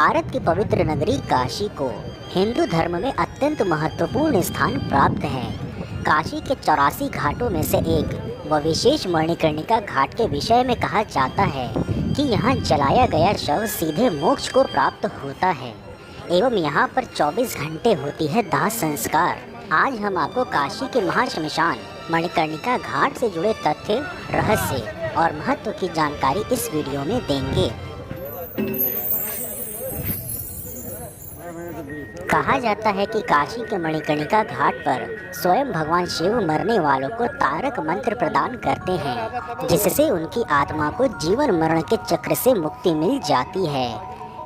भारत की पवित्र नगरी काशी को हिंदू धर्म में अत्यंत महत्वपूर्ण स्थान प्राप्त है। काशी के 84 घाटों में से एक व विशेष मणिकर्णिका घाट के विषय में कहा जाता है कि यहाँ जलाया गया शव सीधे मोक्ष को प्राप्त होता है एवं यहाँ पर 24 घंटे होती है दाह संस्कार। आज हम आपको काशी के महाश्मशान मणिकर्णिका घाट से जुड़े तथ्य, रहस्य और महत्व की जानकारी इस वीडियो में देंगे। कहा जाता है कि काशी के मणिकर्णिका घाट पर स्वयं भगवान शिव मरने वालों को तारक मंत्र प्रदान करते हैं, जिससे उनकी आत्मा को जीवन मरण के चक्र से मुक्ति मिल जाती है।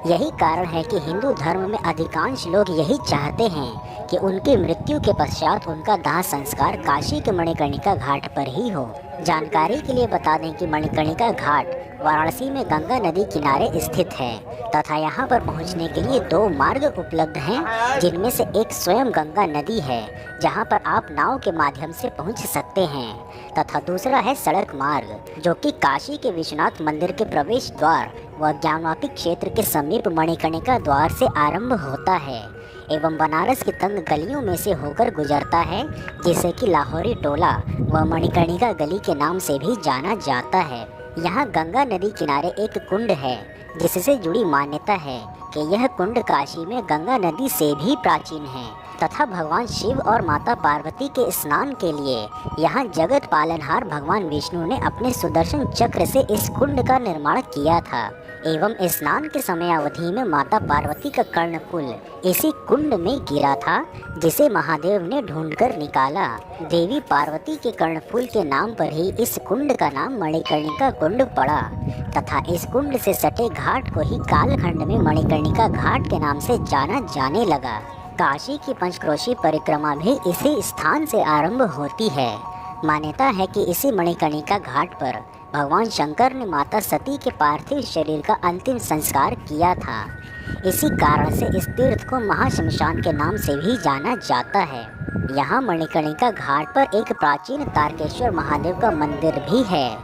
यही कारण है कि हिंदू धर्म में अधिकांश लोग यही चाहते हैं कि उनकी मृत्यु के पश्चात उनका दाह संस्कार काशी के मणिकर्णिका घाट पर ही हो। जानकारी के लिए बता दें कि मणिकर्णिका घाट वाराणसी में गंगा नदी किनारे स्थित है तथा यहाँ पर पहुँचने के लिए 2 मार्ग उपलब्ध हैं, जिनमें से एक स्वयं गंगा नदी है जहाँ पर आप नाव के माध्यम से पहुँच सकते हैं तथा दूसरा है सड़क मार्ग, जो कि काशी के विश्वनाथ मंदिर के प्रवेश द्वार व ज्ञानवापी क्षेत्र के समीप मणिकर्णिका द्वार से आरंभ होता है एवं बनारस की तंग गलियों में से होकर गुजरता है, जिसे कि लाहौरी टोला व मणिकर्णिका गली के नाम से भी जाना जाता है। यहाँ गंगा नदी किनारे एक कुंड है, जिससे जुड़ी मान्यता है कि यह कुंड काशी में गंगा नदी से भी प्राचीन है तथा भगवान शिव और माता पार्वती के स्नान के लिए यहाँ जगत पालनहार भगवान विष्णु ने अपने सुदर्शन चक्र से इस कुंड का निर्माण किया था एवं स्नान के समय अवधि में माता पार्वती का कर्णफूल इसी कुंड में गिरा था, जिसे महादेव ने ढूंढकर निकाला। देवी पार्वती के कर्णफूल के नाम पर ही इस कुंड का नाम मणिकर्णिका कुंड पड़ा तथा इस कुंड से सटे घाट को ही कालखंड में मणिकर्णिका घाट के नाम से जाना जाने लगा। काशी की पंचक्रोशी परिक्रमा भी इसी स्थान से आरंभ होती है। मान्यता है कि इसी मणिकर्णिका घाट पर भगवान शंकर ने माता सती के पार्थिव शरीर का अंतिम संस्कार किया था। इसी कारण से इस तीर्थ को महाश्मशान के नाम से भी जाना जाता है। यहाँ मणिकर्णिका घाट पर एक प्राचीन तारकेश्वर महादेव का मंदिर भी है,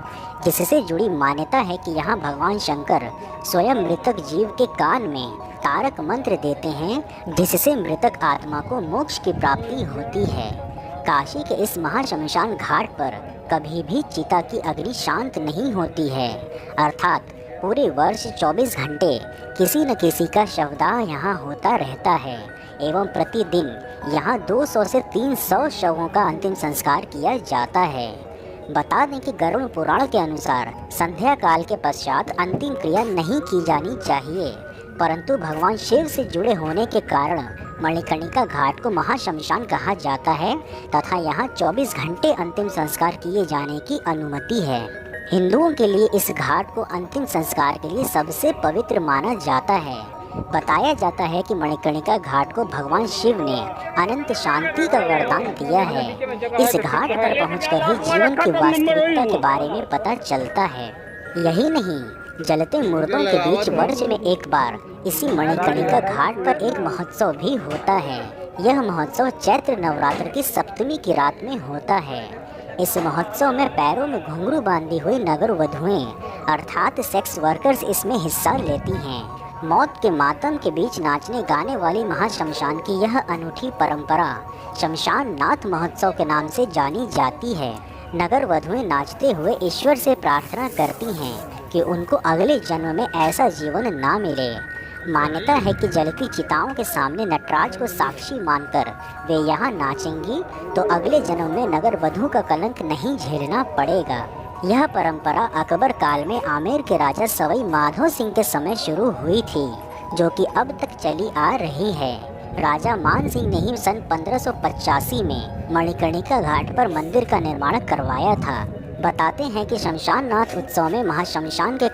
जिससे जुड़ी मान्यता है कि यहाँ भगवान शंकर स्वयं मृतक जीव के कान में तारक मंत्र देते हैं, जिससे मृतक आत्मा को मोक्ष की प्राप्ति होती है। काशी के इस महाश्मशान घाट पर कभी भी चिता की अग्नि शांत नहीं होती है, अर्थात पूरे वर्ष 24 घंटे किसी न किसी का शवदाह यहाँ होता रहता है एवं प्रतिदिन यहाँ 200 से 300 शवों का अंतिम संस्कार किया जाता है। बता दें कि गरुड़ पुराण के अनुसार संध्या काल के पश्चात अंतिम क्रिया नहीं की जानी चाहिए, परंतु भगवान शिव से जुड़े होने के कारण मणिकर्णिका घाट को महाश्मशान कहा जाता है तथा यहाँ 24 घंटे अंतिम संस्कार किए जाने की अनुमति है। हिंदुओं के लिए इस घाट को अंतिम संस्कार के लिए सबसे पवित्र माना जाता है। बताया जाता है कि मणिकर्णिका घाट को भगवान शिव ने अनंत शांति का वरदान दिया है। इस घाट पर पहुंचकर ही जीवन की वास्तविकता के बारे में पता चलता है। यही नहीं, जलते मुर्दों के बीच वर्ष में एक बार इसी मणिकर्णिका घाट पर एक महोत्सव भी होता है। यह महोत्सव चैत्र नवरात्र की सप्तमी की रात में होता है। इस महोत्सव में पैरों में घुंघरू बांधी हुई नगर वधुएं अर्थात सेक्स वर्कर्स इसमें हिस्सा लेती हैं। मौत के मातम के बीच नाचने गाने वाली महाश्मशान की यह अनूठी परंपरा शमशान नाथ महोत्सव के नाम से जानी जाती है। नगर वधुएं नाचते हुए ईश्वर से प्रार्थना करती हैं कि उनको अगले जन्म में ऐसा जीवन ना मिले। मान्यता है कि जलती चिताओं के सामने नटराज को साक्षी मानकर वे यहाँ नाचेंगी तो अगले जन्म में नगर वधु का कलंक नहीं झेलना पड़ेगा। यह परंपरा अकबर काल में आमेर के राजा सवाई माधो सिंह के समय शुरू हुई थी, जो कि अब तक चली आ रही है। राजा मान सिंह ने ही सन 1585 में मणिकर्णिका घाट पर मंदिर का निर्माण करवाया था। बताते हैं कि शमशान नाथ उत्सव में महाश्मशान के